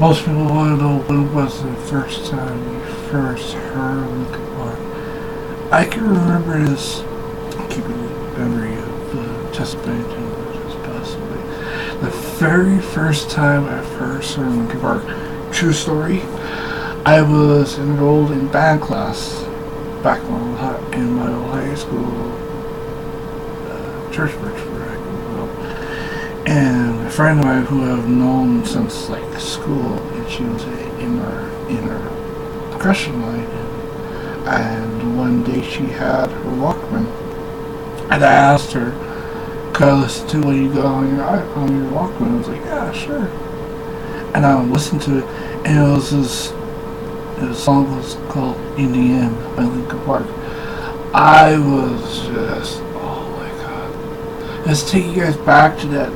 Most people want to know when was the first time you first heard Linkin Park. I can remember this, keeping the memory of Chester Bennington, who just passed away. The very first time I first heard Linkin Park, true story, I was enrolled in band class back in my old high school, church where I grew up. And a friend of mine who I've known since like school, and she was in our percussion line, and one day she had her Walkman, and I asked her, "Could I listen to what you got on your Walkman?" I was like, "Yeah, sure." And I listened to it, and it was this. The song was called "In the End" by Linkin Park. I was just, oh my god! Let's take you guys back to that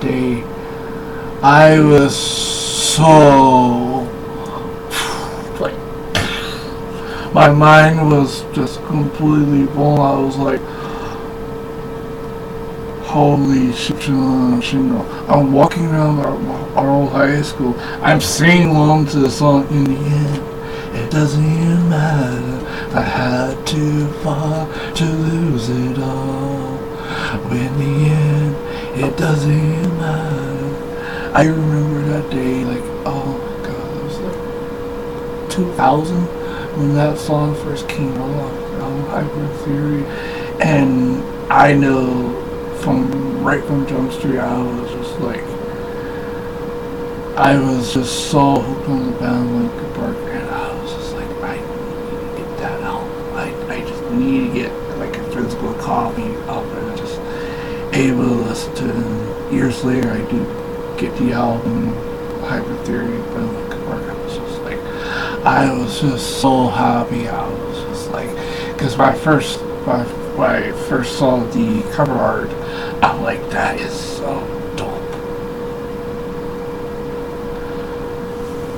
day. I was so like, my mind was just completely blown. I was like, holy shit, I'm walking around our old high school. I'm singing along to the song "In the End." It doesn't even matter. I had to fall to lose it all. In the end, it doesn't even matter. I remember that day, like, oh my god, it was like 2000 when that song first came along. Hyper Theory, and I know right from Jump Street, I was just so hooked on the band Linkin Park, and I was just like, I need to get that album. I just need to get like a physical copy of it, and just able to listen to it. And years later, I do get the album Hyper Theory by Linkin Park. I was just so happy. I was just like, because when I first saw the cover art, I'm like, that is so dope.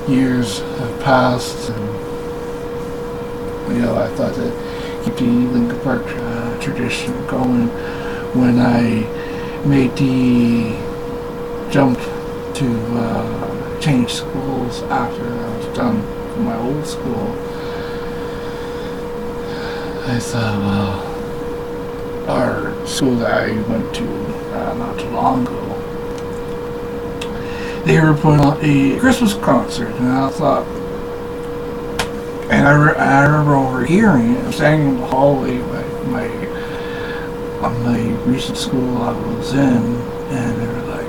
Years have passed, and I thought that keep the Linkin Park tradition going. When I made the jump to change schools after I was done with my old school, I thought, well, our school that I went to not too long ago, they were putting on a Christmas concert, and I thought, and I remember overhearing it. I was standing in the hallway on my recent school I was in, and they were like,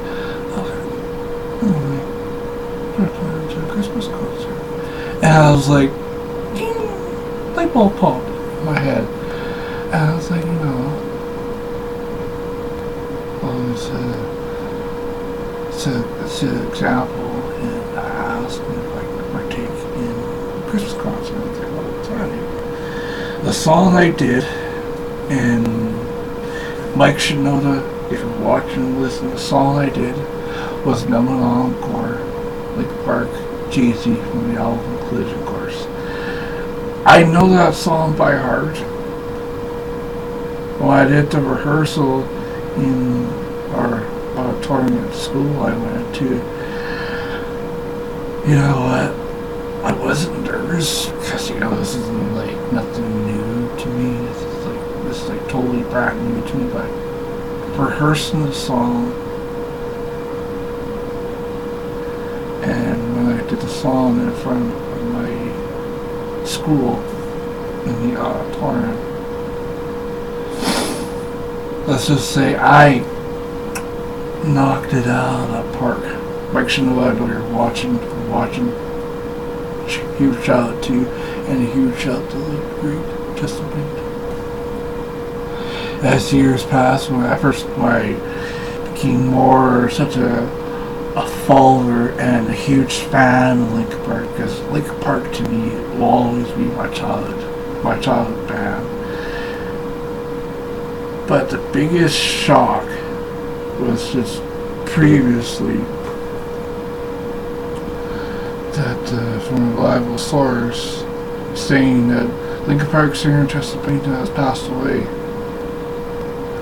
we're playing to a Christmas concert. And I was like, ding, light bulb popped in my head. And I was like, it's an example, and I asked me if I could partake in a Christmas concert. I was like, well, what's that? The song I did, and Mike should know that if you're watching and listening, the song I did was Number Encore, Linkin Park, Jay-Z from the album Collision Course. I know that song by heart. When I did the rehearsal in our auditorium at school I went to, you know what? I wasn't nervous because this isn't like nothing new to me. This is like totally brand new to me. But rehearsing the song, and when I did the song in front of my school in the auditorium, let's just say I knocked it out of the park. Mike Shinoda, you're watching. Huge shout out to you, and a huge shout out to the great Chester Bennington. As years passed, when I became more such a follower and a huge fan of Linkin Park, because Linkin Park to me will always be my childhood band. But the biggest shock was just previously that from a reliable source saying that Linkin Park singer Chester Bennington has passed away.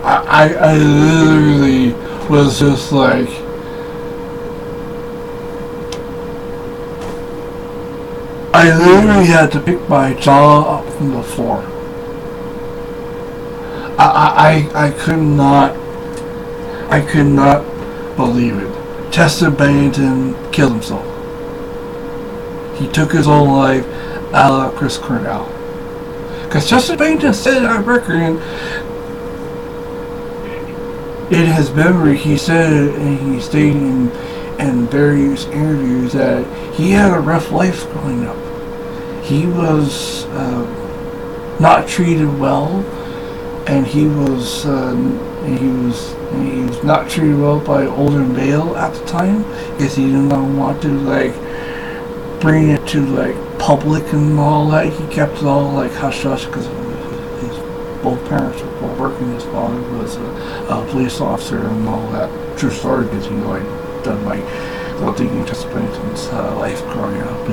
I literally was just like, I literally had to pick my jaw up from the floor. I could not believe it. Chester Bennington killed himself. He took his own life a la Chris Cornell. Because Chester Bennington said on record, and in his memory, he said, and he stated in various interviews, that he had a rough life growing up. He was not treated well, and he was not treated well by older male at the time, because he did not want to bring it to public and all that. He kept it all hush hush because his both parents were both working. His father was a police officer and all that. True story, because done my little digging Chester Bennington's life growing up,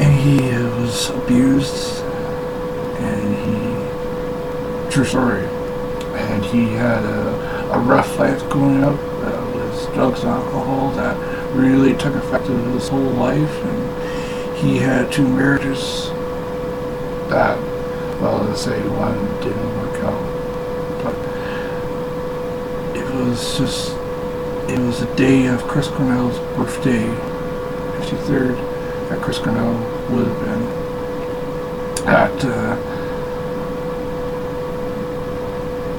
and he was abused, and true story, and he had a rough life growing up with drugs and alcohol that really took effect of his whole life, and he had 2 marriages that, well, let's say one didn't work out, but it was the day of Chris Cornell's birthday, 53rd, that Chris Cornell would have been at,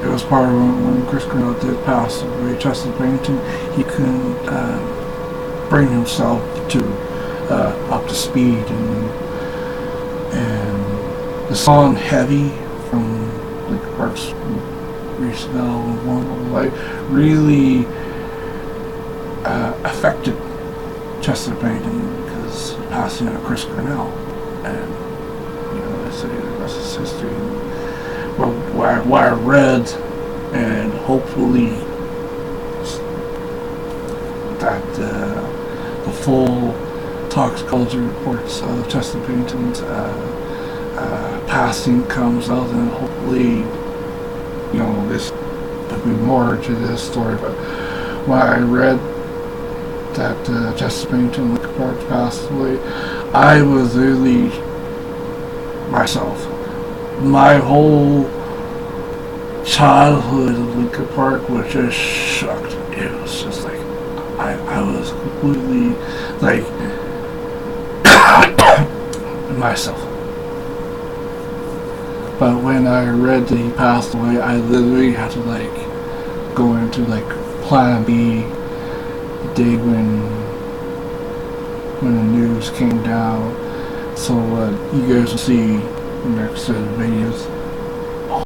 it was part of when Chris Cornell did pass away. Chester Bennington, he couldn't bring himself to up to speed, and the song "Heavy" from Linkin Park's recent album, really affected Chester Bennington, because passing of Chris Cornell, and I say the rest is history. Well, what I read, and hopefully that the full toxicology reports of Chester Bennington's passing comes out, and hopefully, there'll be more to this story. But when I read that Chester Bennington, Linkin Park, passed away, I was really myself. My whole childhood of Linkin Park was just shocked. It was just I was completely myself. But when I read that he passed away, I literally had to go into plan B the day when the news came down. So you guys will see next set of videos.